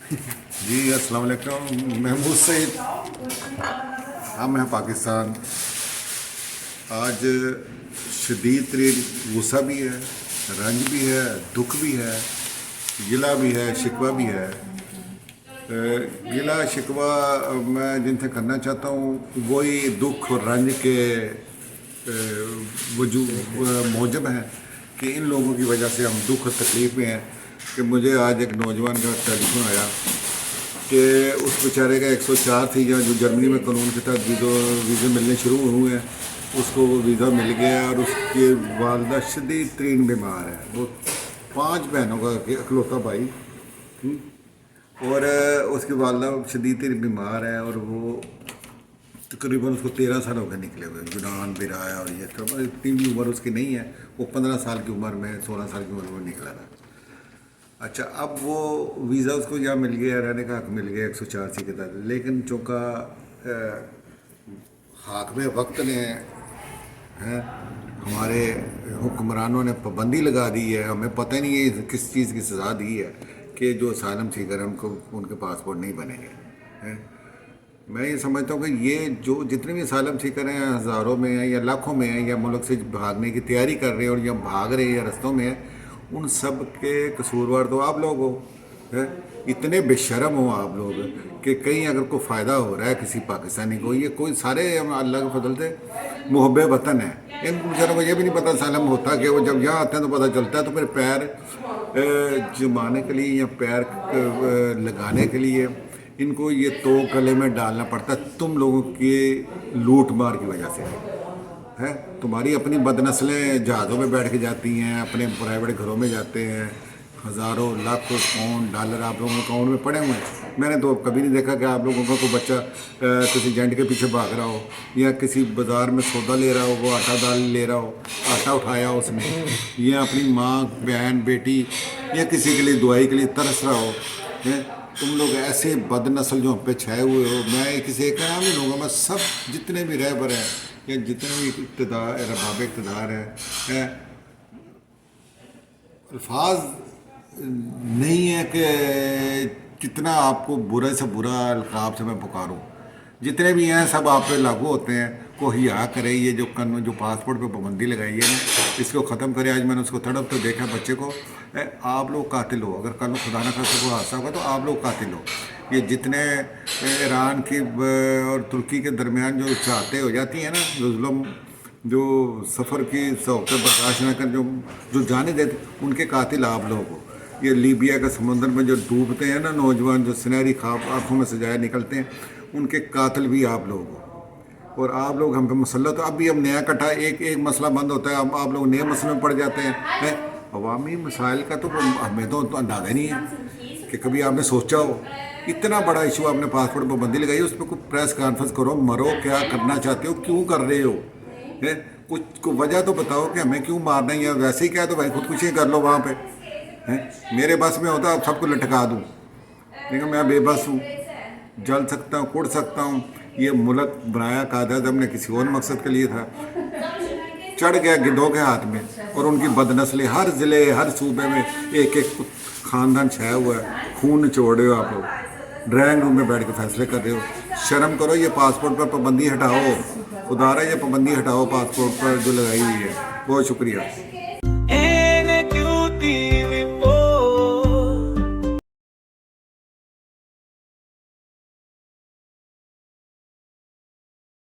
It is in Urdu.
جی السلام علیکم، محمود سعید، ہم ہیں پاکستان۔ آج شدید ترین غصہ بھی ہے، رنج بھی ہے، دکھ بھی ہے، گلہ بھی ہے، شکوہ بھی ہے۔ گلہ شکوہ میں جن سے کرنا چاہتا ہوں وہی دکھ اور رنج کے وجود موجب ہیں کہ ان لوگوں کی وجہ سے ہم دکھ اور تکلیف میں ہیں۔ کہ مجھے آج ایک نوجوان کا ٹیلی فون آیا کہ اس بیچارے کا 104 تھی جو جرمنی میں قانون کے تحت ویزے ملنے شروع ہوئے ہیں، اس کو وہ ویزا مل گیا اور اس کی والدہ شدید ترین بیمار ہے۔ وہ 5 بہنوں کا اکلوتا بھائی، اور اس کی والدہ شدید ترین بیمار ہے، اور وہ تقریباً اس کو 13 سال ہو گئے نکلے ہوئے، یونان برایا، اور یہ سب اتنی بھی عمر اس کی نہیں ہے۔ وہ 15 سال کی عمر میں 16 سال کی عمر میں نکلا تھا۔ اچھا، اب وہ ویزا اس کو یہاں مل گیا، رہنے کا حق مل گیا 104 کے تحت، لیکن چونکہ حاکم وقت نے ہمارے حکمرانوں نے پابندی لگا دی ہے، ہمیں پتہ نہیں ہے کس چیز کی سزا دی ہے کہ جو اسائلم سیکر ہیں ان کے پاسپورٹ نہیں بنیں گے۔ میں یہ سمجھتا ہوں کہ یہ جو جتنے بھی اسائلم سیکر ہیں، ہزاروں میں ہیں یا لاکھوں میں ہیں، یا ملک سے بھاگنے کی تیاری کر رہے ہیں اور یا بھاگ رہے ہیں یا رستوں میں ہیں، ان سب کے قصوروار تو آپ لوگ ہو۔ اتنے بے شرم ہو آپ لوگ کہ کہیں اگر کوئی فائدہ ہو رہا ہے کسی پاکستانی کو، یہ کوئی سارے اللہ کے فضل سے محب وطن ہیں، ان بیچاروں کو یہ بھی نہیں پتہ اسائلم ہوتا کہ وہ جب یہاں آتے ہیں تو پتہ چلتا ہے، تو پھر پیر جمانے کے لیے یا پیر لگانے کے لیے ان کو یہ تو گلے میں ڈالنا پڑتا ہے تم لوگوں کی لوٹ مار کی وجہ سے ہے۔ تمہاری اپنی بد نسلیں جہازوں میں بیٹھ کے جاتی ہیں، اپنے پرائیویٹ گھروں میں جاتے ہیں، ہزاروں لاکھوں پاؤنڈ ڈالر آپ لوگوں کے اکاؤنٹ میں پڑے ہوئے ہیں۔ میں نے تو کبھی نہیں دیکھا کہ آپ لوگوں کا کوئی بچہ کسی جنٹ کے پیچھے بھاگ رہا ہو، یا کسی بازار میں سودا لے رہا ہو، وہ آٹا دال لے رہا ہو، آٹا اٹھایا ہو اس نے، یا اپنی ماں بہن بیٹی یا کسی کے لیے دعائی کے لیے ترس رہا ہو۔ تم لوگ ایسے بد نسل جو ہم پہ چھائے ہوئے ہو، میں کسی ایک کا نام نہیں لوں گا، میں سب جتنے بھی رہبر ہیں یا جتنے بھی اقتدار رباب اقتدار ہے، الفاظ نہیں ہے کہ کتنا آپ کو برے سے برا القاب سے میں پکاروں۔ جتنے بھی ہیں سب آپ پہ لاگو ہوتے ہیں۔ کو حیا کرے، یہ جو قانون جو پاسپورٹ پہ پابندی لگائی ہے نا، اس کو ختم کرے۔ آج میں نے اس کو تڑپ تو دیکھا بچے کو، آپ لوگ قاتل ہو، اگر کل خدا نہ خاصہ کوئی حادثہ ہوگا تو آپ لوگ قاتل ہو۔ یہ جتنے ایران کی اور ترکی کے درمیان جو چاہتے ہو جاتی ہیں نا، جو ظلم، جو سفر کی سہولتیں برداشت نہ کر جو جانے دیتے، ان کے قاتل آپ لوگ ہو۔ یہ لیبیا کے سمندر میں جو ڈوبتے ہیں نا نوجوان، جو سنہری خواب آنکھوں میں سجائے نکلتے ہیں، ان کے قاتل بھی آپ لوگ ہو۔ اور آپ لوگ ہم پہ مسلط ہو۔ اب بھی ہم نیا کٹا ایک مسئلہ بند ہوتا ہے، اب آپ لوگ نئے مسئلے میں پڑ جاتے ہیں۔ عوامی مسائل کا تو ہمیں تو اندازہ نہیں ہے کہ کبھی آپ نے سوچا ہو اتنا بڑا ایشو آپ نے پاسپورٹ پابندی لگائی ہے، اس پہ کوئی پریس کانفرنس کرو، مرو، کیا کرنا چاہتے ہو، کیوں کر رہے ہو، کچھ کو وجہ تو بتاؤ کہ ہمیں کیوں مارنا ہے، یا ویسے ہی کیا تو بھائی خودکشی کر لو وہاں پہ۔ میرے بس میں ہوتا اب سب کو لٹکا دوں، لیکن میں بے بس ہوں، جل سکتا ہوں، کڑ سکتا ہوں۔ یہ ملک بنایا قائد اعظم نے کسی اور مقصد کے لیے تھا، چڑھ گیا گدھوں کے ہاتھ میں، اور ان کی بد نسلی ہر ضلع ہر صوبے میں ایک ایک خاندان چھایا ہوا ہے۔ خون نچوڑ رہے ہو آپ لوگ، ڈرائنگ روم میں بیٹھ کے فیصلے کر رہے ہو۔ شرم کرو، یہ پاسپورٹ پر پابندی ہٹاؤ، خدا رہا یہ پابندی ہٹاؤ پاسپورٹ پر جو لگائی ہوئی ہے۔ بہت شکریہ۔